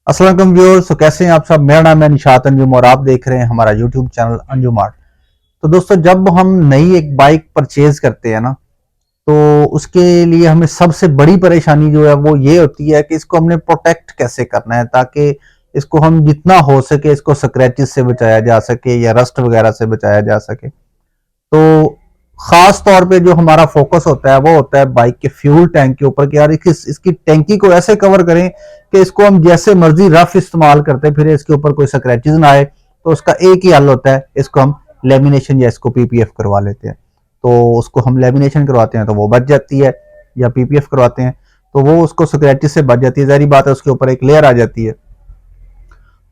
अस्सलाम वालेकुम व्यूअर्स। तो कैसे हैं आप सब। मेरा नाम है निशात अंजुम और आप देख रहे हैं हमारा यूट्यूब चैनल अंजुम आर्ट। तो दोस्तों, जब हम नई एक बाइक परचेज करते हैं ना, तो उसके लिए हमें सबसे बड़ी परेशानी जो है वो ये होती है कि इसको हमने प्रोटेक्ट कैसे करना है, ताकि इसको हम जितना हो सके इसको स्क्रैचेस से बचाया जा सके या रस्ट वगैरह से बचाया जा सके। तो खास तौर पे जो हमारा फोकस होता है वो होता है बाइक के फ्यूल टैंक के ऊपर कि यार इसकी टैंकी को ऐसे कवर करें कि इसको हम जैसे मर्जी रफ इस्तेमाल करते फिर इसके ऊपर कोई स्क्रैचेस ना आए। तो उसका एक ही हल होता है, इसको हम लेमिनेशन या इसको पीपीएफ करवा लेते हैं। तो उसको हम लेमिनेशन करवाते हैं तो वो बच जाती है, या पीपीएफ करवाते हैं तो वो उसको स्क्रैचेस से बच जाती है। जारी बात है, उसके ऊपर एक लेयर आ जाती है।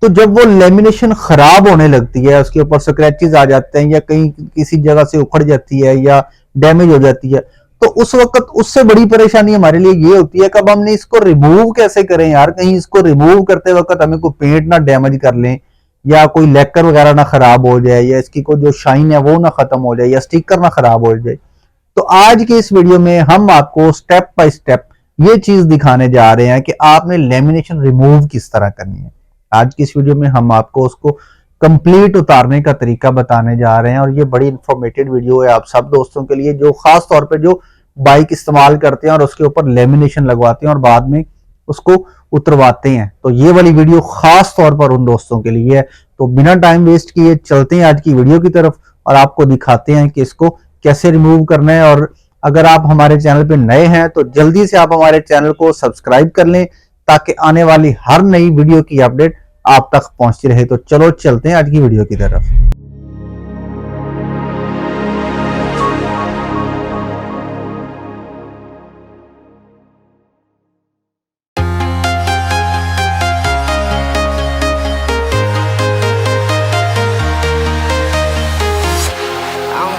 तो जब वो लेमिनेशन खराब होने लगती है, उसके ऊपर स्क्रैचेस आ जाते हैं या कहीं किसी जगह से उखड़ जाती है या डैमेज हो जाती है, तो उस वक्त उससे बड़ी परेशानी हमारे लिए ये होती है कि अब हमने इसको रिमूव कैसे करें यार। कहीं इसको रिमूव करते वक्त हमें कोई पेंट ना डैमेज कर लें, या कोई लैकर वगैरह ना खराब हो जाए, या इसकी कोई जो शाइन है वो ना खत्म हो जाए, या स्टिकर ना खराब हो जाए। तो आज की इस वीडियो में हम आपको स्टेप बाय स्टेप ये चीज दिखाने जा रहे हैं कि आपने लेमिनेशन रिमूव किस तरह करनी है। आज की इस वीडियो में हम आपको उसको कंप्लीट उतारने का तरीका बताने जा रहे हैं, और ये बड़ी इंफॉर्मेटिव वीडियो है आप सब दोस्तों के लिए जो खास तौर पे जो बाइक इस्तेमाल करते हैं और उसके ऊपर लेमिनेशन लगवाते हैं और बाद में उसको उतरवाते हैं। तो ये वाली वीडियो खास तौर पर उन दोस्तों के लिए है। तो बिना टाइम वेस्ट किए चलते हैं आज की वीडियो की तरफ और आपको दिखाते हैं कि इसको कैसे रिमूव करना है। और अगर आप हमारे चैनल पे नए हैं तो जल्दी से आप हमारे चैनल को सब्सक्राइब कर लें, ताकि आने वाली हर नई वीडियो की अपडेट आप तक पहुंचती रहे। तो चलो चलते हैं आज की वीडियो की तरफ।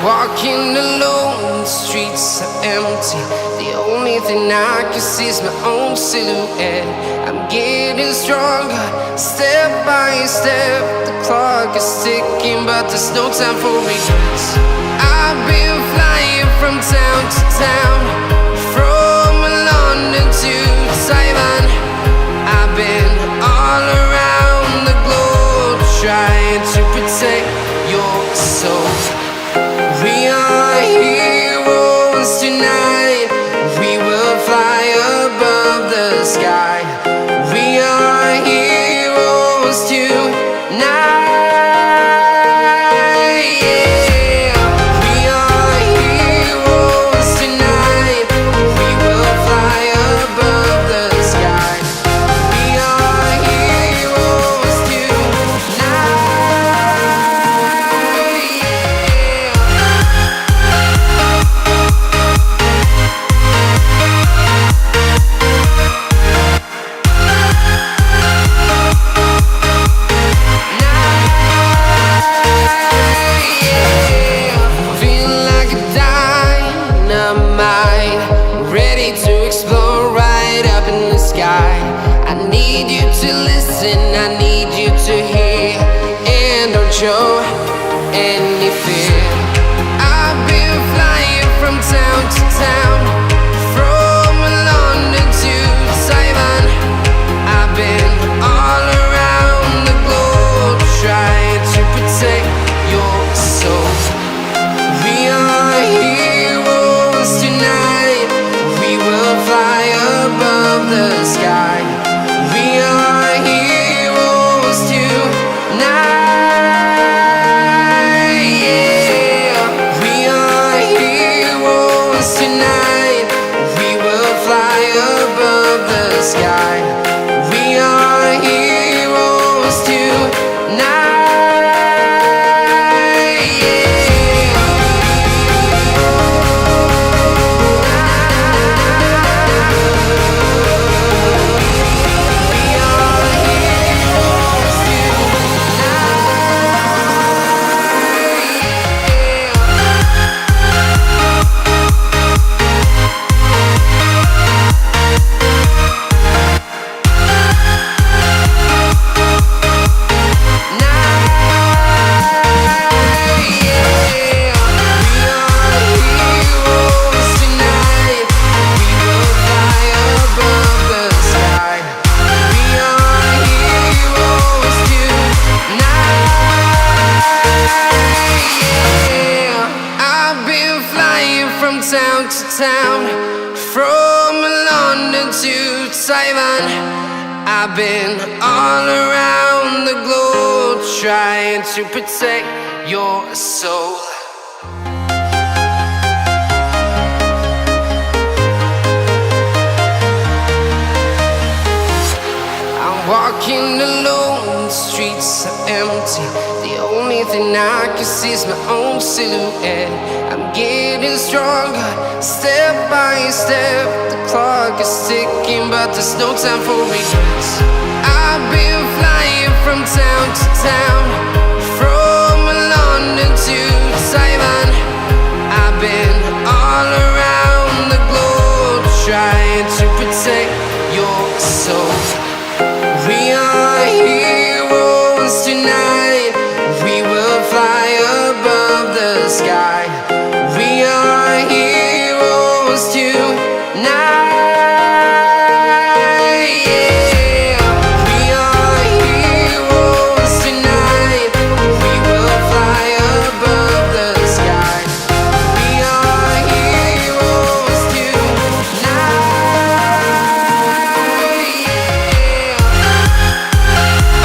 Walking alone, the streets are empty. The only thing I can see is my own silhouette. I'm getting stronger, step by step. The clock is ticking, but there's no time for regrets. I've been flying from town to town, from London to Taiwan. I've been all around the globe, trying to protect your soul. We are heroes tonight. We will fly above the sky. We are heroes tonight. Yeah. We are heroes tonight. We will fly above the sky. We are heroes tonight. I need you to hear and don't show any fear. I've been flying from town to town, from London to Taiwan. I've been all around the globe, trying to protect your soul. We are heroes tonight. We will fly above the sky. We are heroes town, from London to Taiwan. I've been all around the globe trying to protect your soul. Walking alone, the streets are empty. The only thing I can see is my own silhouette. I'm getting stronger, step by step. The clock is ticking, but there's no time for regrets. I've been flying from town to town, from London to Taiwan. I've been all around the globe trying to protect your soul. We are heroes tonight.